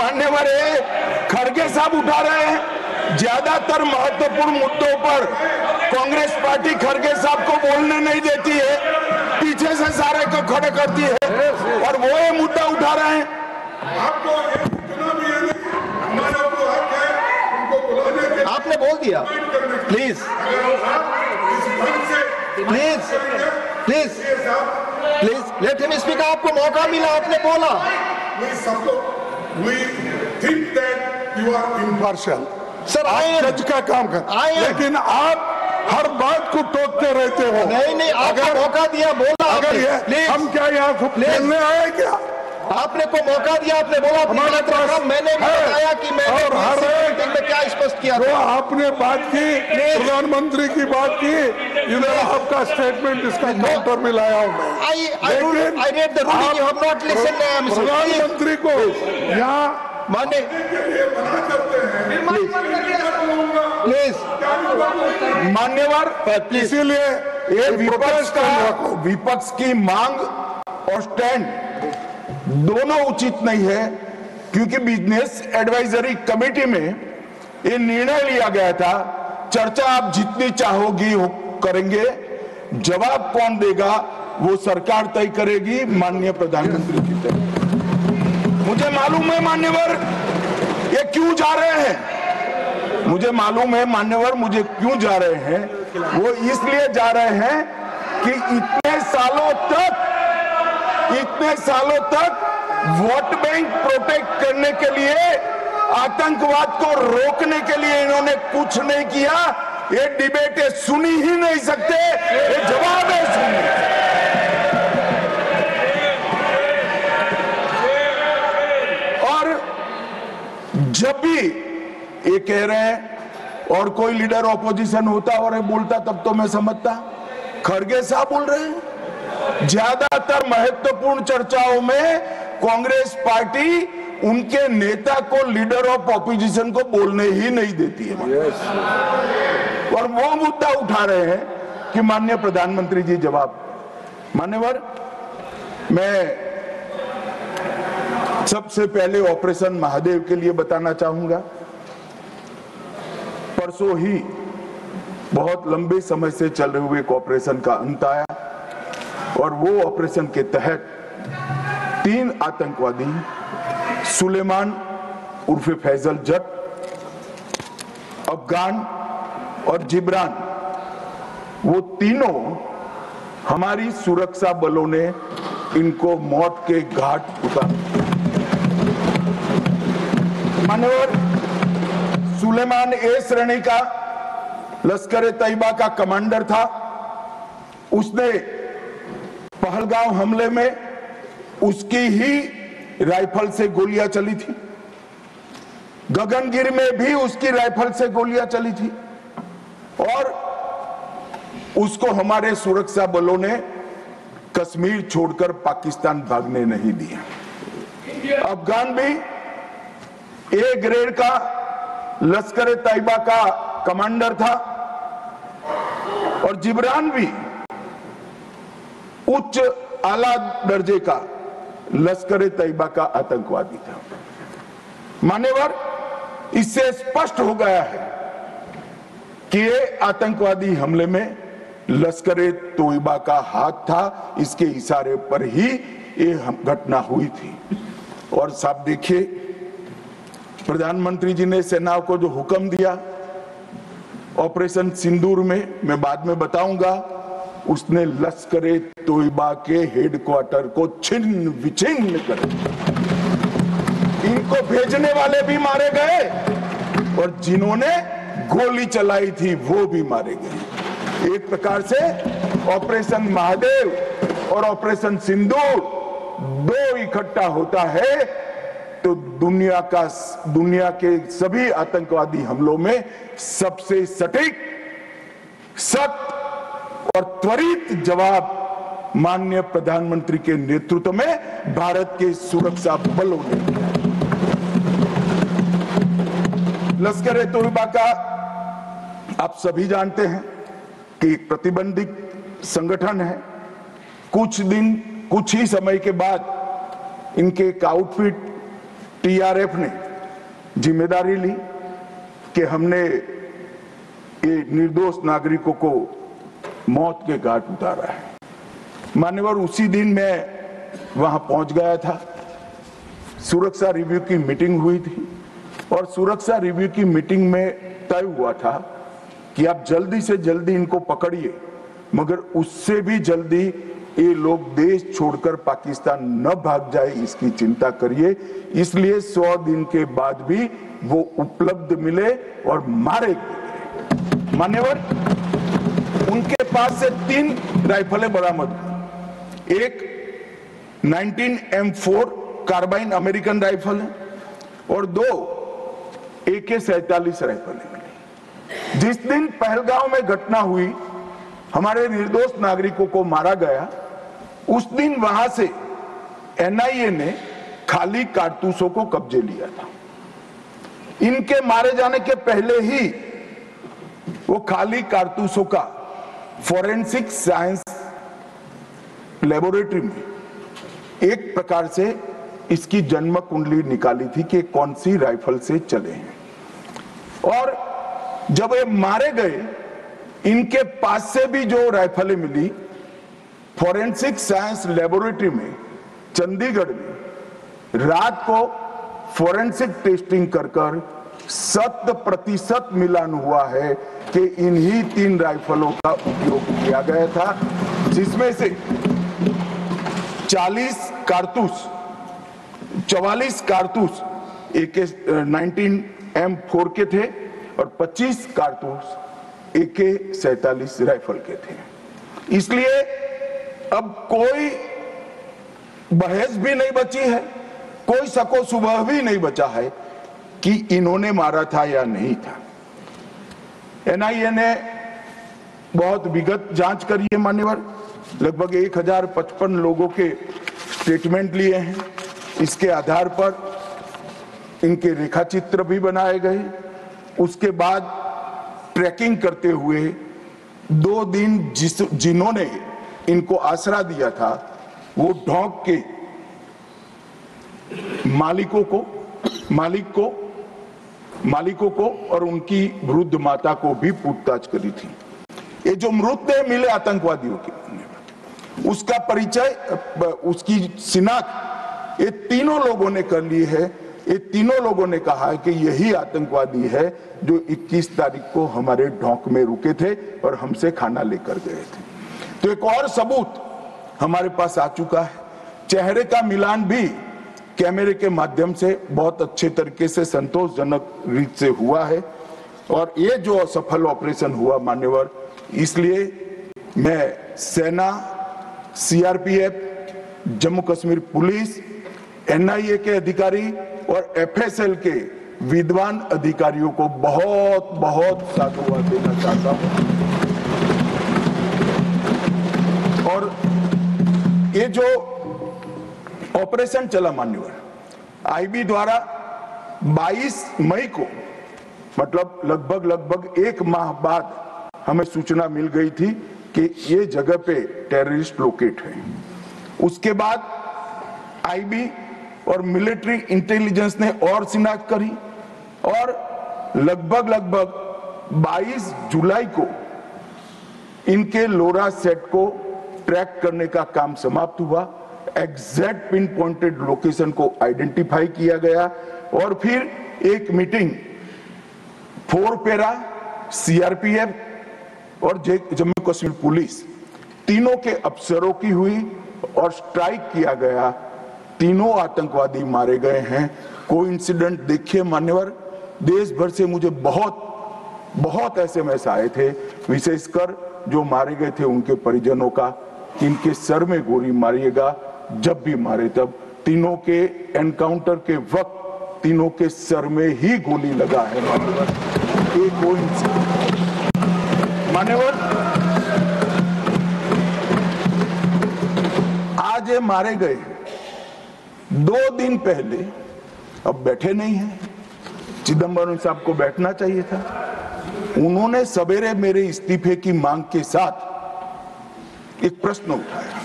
मान्यवर खड़गे साहब उठा रहे हैं। ज्यादातर महत्वपूर्ण मुद्दों पर कांग्रेस पार्टी खड़गे साहब को बोलने नहीं देती है, पीछे से सारे को खड़े करती है और वो ये मुद्दा उठा रहे हैं। आपको इतना भी है नहीं, हमारा को हक है उनको बुलाने के। आपने बोल दिया। Please please please let him speak. आपको मौका मिला, आपने बोला। We think that you are impartial. Sir आप जज का काम कर, लेकिन आप हर बात को टोकते रहते हो। नहीं, आपको मौका दिया, बोला। अगर ये हम क्या यहाँ को खेलने आए क्या? आपने को मौका दिया, आपने बोला मैंने भी बताया कि मैंने मीटिंग में क्या स्पष्ट किया। तो आपने बात की, प्रधानमंत्री की बात की, इधर आपका स्टेटमेंट इसका काउंटर में लाया हूँ। प्रधानमंत्री को यहाँ माने प्लीज मान्यवर, इसीलिए ये विपक्ष की मांग और स्टैंड दोनों उचित नहीं है, क्योंकि बिजनेस एडवाइजरी कमेटी में ये निर्णय लिया गया था, चर्चा आप जितनी चाहोगी करेंगे, जवाब कौन देगा वो सरकार तय करेगी, माननीय प्रधानमंत्री की तरफ। मुझे मालूम है मान्यवर ये क्यों जा रहे हैं, मुझे मालूम है मान्यवर मुझे क्यों जा रहे हैं। वो इसलिए जा रहे हैं कि इतने सालों तक वोट बैंक प्रोटेक्ट करने के लिए, आतंकवाद को रोकने के लिए इन्होंने कुछ नहीं किया। ये डिबेट सुनी ही नहीं सकते, ये जवाब है सुनने। और जब भी ये कह रहे हैं और कोई लीडर ऑपोजिशन होता और ये बोलता तब तो मैं समझता, खड़गे साहब बोल रहे हैं। ज्यादातर महत्वपूर्ण चर्चाओं में कांग्रेस पार्टी उनके नेता को, लीडर ऑफ ऑपोजिशन को बोलने ही नहीं देती है। और वो मुद्दा उठा रहे हैं कि माननीय प्रधानमंत्री जी जवाब। मान्यवर, मैं सबसे पहले ऑपरेशन महादेव के लिए बताना चाहूंगा। परसों ही बहुत लंबे समय से चल रहे हुए एक ऑपरेशन का अंत आया और वो ऑपरेशन के तहत 3 आतंकवादी, सुलेमान उर्फे फैजल जट, अफगान और जिब्रान, वो तीनों हमारी सुरक्षा बलों ने इनको मौत के घाट उतारा। मान्यवर, सुलेमान ए श्रेणी का लश्कर तैयबा का कमांडर था। उसने पहलगांव हमले में उसकी ही राइफल से गोलियां चली थी, गगनगिरी में भी उसकी राइफल से गोलियां चली थी और उसको हमारे सुरक्षा बलों ने कश्मीर छोड़कर पाकिस्तान भागने नहीं दिया। अफगान भी ए ग्रेड का लश्कर तैयबा का कमांडर था और जिब्रान भी उच्च आला दर्जे का लश्कर तैयबा का आतंकवादी था। मान्यवर, इससे स्पष्ट हो गया है कि ये आतंकवादी हमले में लश्कर तैयबा का हाथ था, इसके इशारे पर ही ये घटना हुई थी। और साहब देखिए, प्रधानमंत्री जी ने सेना को जो हुक्म दिया ऑपरेशन सिंदूर में, मैं बाद में बताऊंगा, उसने लश्कर तैयबा के हेडक्वार्टर को छिन्न विछिन्न कर दिया। इनको भेजने वाले भी मारे गए और जिन्होंने गोली चलाई थी वो भी मारे गए। एक प्रकार से ऑपरेशन महादेव और ऑपरेशन सिंदूर दो इकट्ठा होता है तो दुनिया के सभी आतंकवादी हमलों में सबसे सटीक, सख्त और त्वरित जवाब माननीय प्रधानमंत्री के नेतृत्व में भारत के सुरक्षा बलों ने दिया। लश्कर तैयबा का आप सभी जानते हैं कि एक प्रतिबंधित संगठन है। कुछ ही समय के बाद इनके एक आउटफिट टीआरएफ ने जिम्मेदारी ली कि हमने ये निर्दोष नागरिकों को मौत के घाट उतारा है। मान्यवर, उसी दिन मैं वहां पहुंच गया था। सुरक्षा रिव्यू की मीटिंग हुई थी और सुरक्षा रिव्यू की मीटिंग में तय हुआ था कि आप जल्दी से जल्दी इनको पकड़िए, मगर उससे भी जल्दी ये लोग देश छोड़कर पाकिस्तान न भाग जाए इसकी चिंता करिए। इसलिए 100 दिन के बाद भी वो उपलब्ध मिले और मारे गए। मान्यवर, उनके पास से 3 राइफलें बरामद हुई। एक 19M4 कार्बाइन अमेरिकन राइफल है और 2 AK-47 राइफलें मिली। जिस दिन पहलगांव में घटना हुई, हमारे निर्दोष नागरिकों को मारा गया, उस दिन वहां से NIA ने खाली कारतूसों को कब्जे लिया था। इनके मारे जाने के पहले ही वो खाली कारतूसों का फोरेंसिक साइंस लेबोरेटरी में एक प्रकार से इसकी जन्म कुंडली निकाली थी कि कौन सी राइफल से चले हैं। और जब ये मारे गए, इनके पास से भी जो राइफलें मिली, फोरेंसिक साइंस लेबोरेटरी में चंडीगढ़ में रात को फोरेंसिक टेस्टिंग कर 100% मिलान हुआ है कि इन्हीं 3 राइफलों का उपयोग किया गया था, जिसमें से 44 कारतूस AK-19M4 के थे और 25 कारतूस AK-47 राइफल के थे। इसलिए अब कोई बहस भी नहीं बची है, कोई शको सुबह भी नहीं बचा है कि इन्होंने मारा था या नहीं था। NIA ने बहुत विगत जांच करी है मान्यवर, लगभग 1055 लोगों के स्टेटमेंट लिए हैं। इसके आधार पर इनके रेखाचित्र भी बनाए गए। उसके बाद ट्रैकिंग करते हुए 2 दिन जिन्होंने इनको आसरा दिया था, वो ढोंक के मालिकों को और उनकी वृद्ध माता को भी पूछताछ करी थी। ये जो मृतदेह मिले आतंकवादियों के, उसका परिचय, उसकी शिनाख्त ये तीनों लोगों ने कर ली है। ये तीनों लोगों ने कहा है कि यही आतंकवादी है जो 21 तारीख को हमारे ढोंक में रुके थे और हमसे खाना लेकर गए थे। तो एक और सबूत हमारे पास आ चुका है। चेहरे का मिलान भी कैमरे के माध्यम से बहुत अच्छे तरीके से संतोषजनक रीत से हुआ है। और ये जो सफल ऑपरेशन हुआ मान्यवर, इसलिए मैं सेना, CRPF, Jammu Kashmir police, NIA के अधिकारी और FSL के विद्वान अधिकारियों को बहुत बहुत साधुवाद देना चाहता हूं। और ये जो ऑपरेशन चला मान्यवर, IB द्वारा 22 मई को, मतलब लगभग 1 माह बाद हमें सूचना मिल गई थी कि ये जगह पे टेररिस्ट लोकेट है। उसके बाद IB और मिलिट्री इंटेलिजेंस ने और शिनाख्त करी और लगभग 22 जुलाई को इनके लोरा सेट को ट्रैक करने का काम समाप्त हुआ। एग्जैक्ट पिन पॉइंटेड लोकेशन को आइडेंटिफाई किया गया और फिर एक मीटिंग 4 पैरा, CRPF और जम्मू कश्मीर पुलिस तीनों के अफसरों की हुई और स्ट्राइक किया गया। तीनों आतंकवादी मारे गए हैं। कोइंसिडेंट देखिए मान्यवर, देश भर से मुझे बहुत SMS आए थे, विशेषकर जो मारे गए थे उनके परिजनों का, इनके सर में गोली मारिएगा, जब भी मारे तब। तीनों के एनकाउंटर के वक्त तीनों के सर में ही गोली लगा है मान्यवर। एक कोइंसिडेंट मान्यवर, आज ये मारे गए 2 दिन पहले, अब बैठे नहीं हैं। चिदंबरम साहब को बैठना चाहिए था। उन्होंने सवेरे मेरे इस्तीफे की मांग के साथ एक प्रश्न उठाया